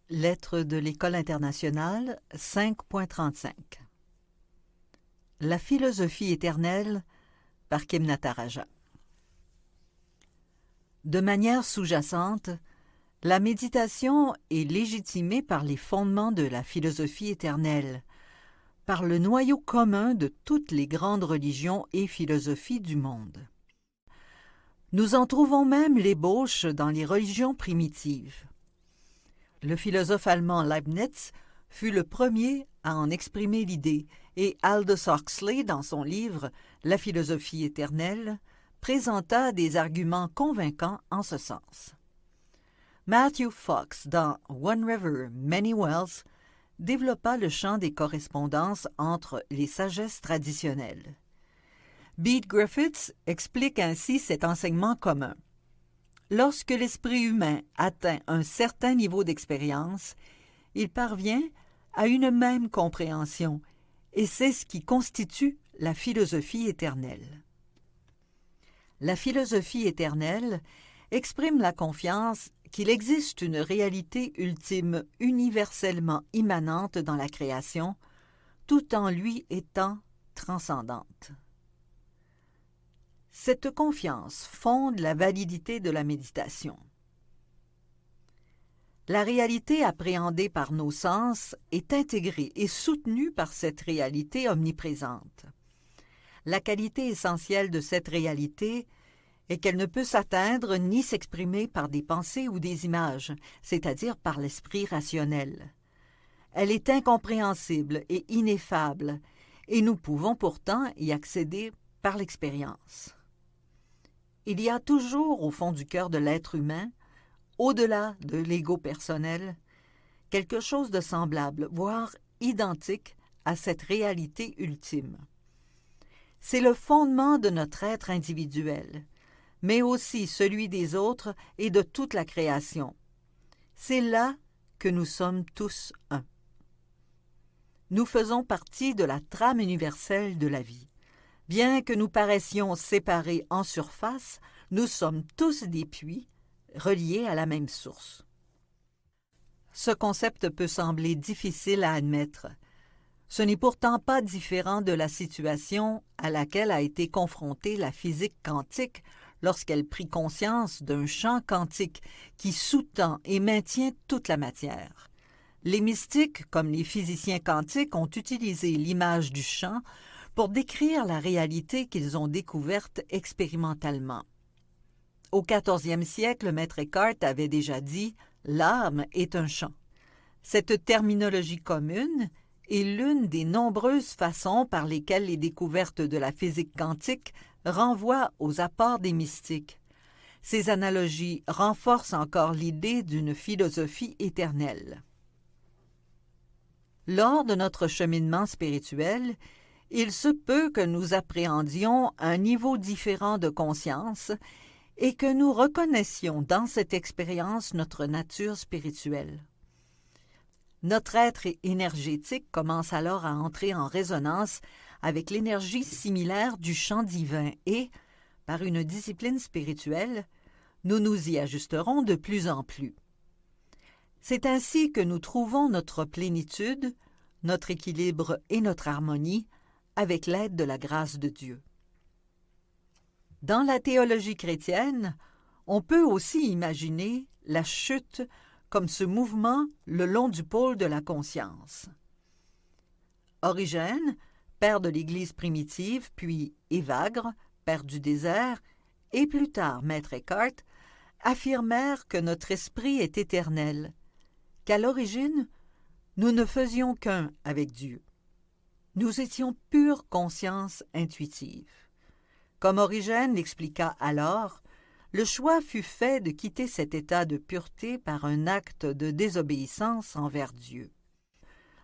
Lettre de l'École internationale 5.35 La philosophie éternelle par Kim Nataraja. De manière sous-jacente, la méditation est légitimée par les fondements de la philosophie éternelle, par le noyau commun de toutes les grandes religions et philosophies du monde. Nous en trouvons même l'ébauche dans les religions primitives. Le philosophe allemand Leibniz fut le premier à en exprimer l'idée, et Aldous Huxley, dans son livre « La philosophie éternelle », présenta des arguments convaincants en ce sens. Matthew Fox, dans One River, Many Wells, développa le champ des correspondances entre les sagesses traditionnelles. Bede Griffiths explique ainsi cet enseignement commun. Lorsque l'esprit humain atteint un certain niveau d'expérience, il parvient à une même compréhension, et c'est ce qui constitue la philosophie éternelle. La philosophie éternelle exprime la confiance qu'il existe une réalité ultime universellement immanente dans la création, tout en lui étant transcendante. Cette confiance fonde la validité de la méditation. La réalité appréhendée par nos sens est intégrée et soutenue par cette réalité omniprésente. La qualité essentielle de cette réalité est qu'elle ne peut s'atteindre ni s'exprimer par des pensées ou des images, c'est-à-dire par l'esprit rationnel. Elle est incompréhensible et ineffable, et nous pouvons pourtant y accéder par l'expérience. Il y a toujours au fond du cœur de l'être humain, au-delà de l'ego personnel, quelque chose de semblable, voire identique à cette réalité ultime. C'est le fondement de notre être individuel, mais aussi celui des autres et de toute la création. C'est là que nous sommes tous un. Nous faisons partie de la trame universelle de la vie. Bien que nous paraissions séparés en surface, nous sommes tous des puits reliés à la même source. Ce concept peut sembler difficile à admettre. Ce n'est pourtant pas différent de la situation à laquelle a été confrontée la physique quantique lorsqu'elle prit conscience d'un champ quantique qui sous-tend et maintient toute la matière. Les mystiques, comme les physiciens quantiques, ont utilisé l'image du champ pour décrire la réalité qu'ils ont découverte expérimentalement. Au XIVe siècle, Maître Eckhart avait déjà dit « l'âme est un champ ». Cette terminologie commune est l'une des nombreuses façons par lesquelles les découvertes de la physique quantique renvoient aux apports des mystiques. Ces analogies renforcent encore l'idée d'une philosophie éternelle. Lors de notre cheminement spirituel, il se peut que nous appréhendions un niveau différent de conscience et que nous reconnaissions dans cette expérience notre nature spirituelle. Notre être énergétique commence alors à entrer en résonance avec l'énergie similaire du champ divin et, par une discipline spirituelle, nous nous y ajusterons de plus en plus. C'est ainsi que nous trouvons notre plénitude, notre équilibre et notre harmonie avec l'aide de la grâce de Dieu. Dans la théologie chrétienne, on peut aussi imaginer la chute comme ce mouvement le long du pôle de la conscience. Origène, père de l'Église primitive, puis Évagre, père du désert, et plus tard Maître Eckhart, affirmèrent que notre esprit est éternel, qu'à l'origine, nous ne faisions qu'un avec Dieu. Nous étions pure conscience intuitive. Comme Origène l'expliqua alors, le choix fut fait de quitter cet état de pureté par un acte de désobéissance envers Dieu.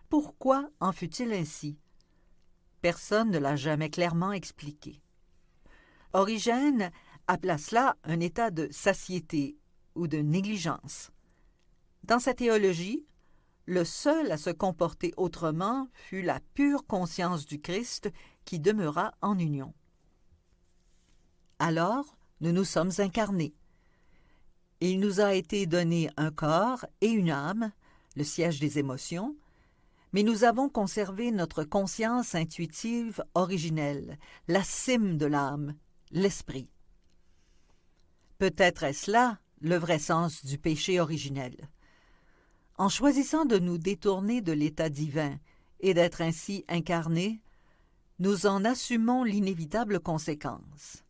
Pourquoi en fut-il ainsi? Personne ne l'a jamais clairement expliqué. Origène appela cela un état de satiété ou de négligence. Dans sa théologie, le seul à se comporter autrement fut la pure conscience du Christ qui demeura en union. Alors, nous nous sommes incarnés. Il nous a été donné un corps et une âme, le siège des émotions, mais nous avons conservé notre conscience intuitive originelle, la cime de l'âme, l'esprit. Peut-être est-ce là le vrai sens du péché originel. En choisissant de nous détourner de l'état divin et d'être ainsi incarnés, nous en assumons l'inévitable conséquence.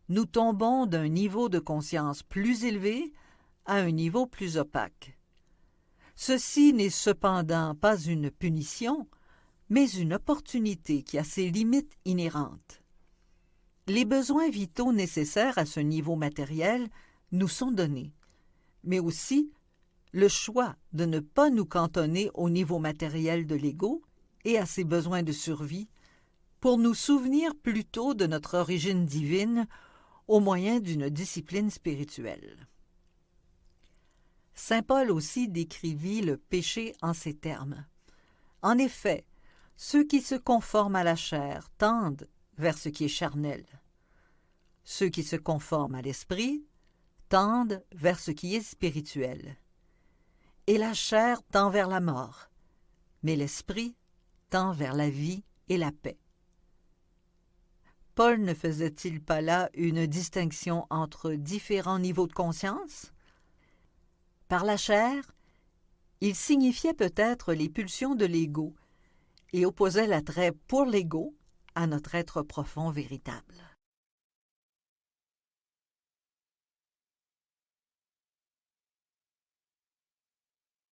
Nous tombons d'un niveau de conscience plus élevé à un niveau plus opaque. Ceci n'est cependant pas une punition, mais une opportunité qui a ses limites inhérentes. Les besoins vitaux nécessaires à ce niveau matériel nous sont donnés, mais aussi le choix de ne pas nous cantonner au niveau matériel de l'ego et à ses besoins de survie pour nous souvenir plutôt de notre origine divine au moyen d'une discipline spirituelle. Saint Paul aussi décrivit le péché en ces termes. En effet, ceux qui se conforment à la chair tendent vers ce qui est charnel. Ceux qui se conforment à l'esprit tendent vers ce qui est spirituel. Et la chair tend vers la mort, mais l'esprit tend vers la vie et la paix. Paul ne faisait-il pas là une distinction entre différents niveaux de conscience? Par la chair, il signifiait peut-être les pulsions de l'ego et opposait l'attrait pour l'ego à notre être profond véritable.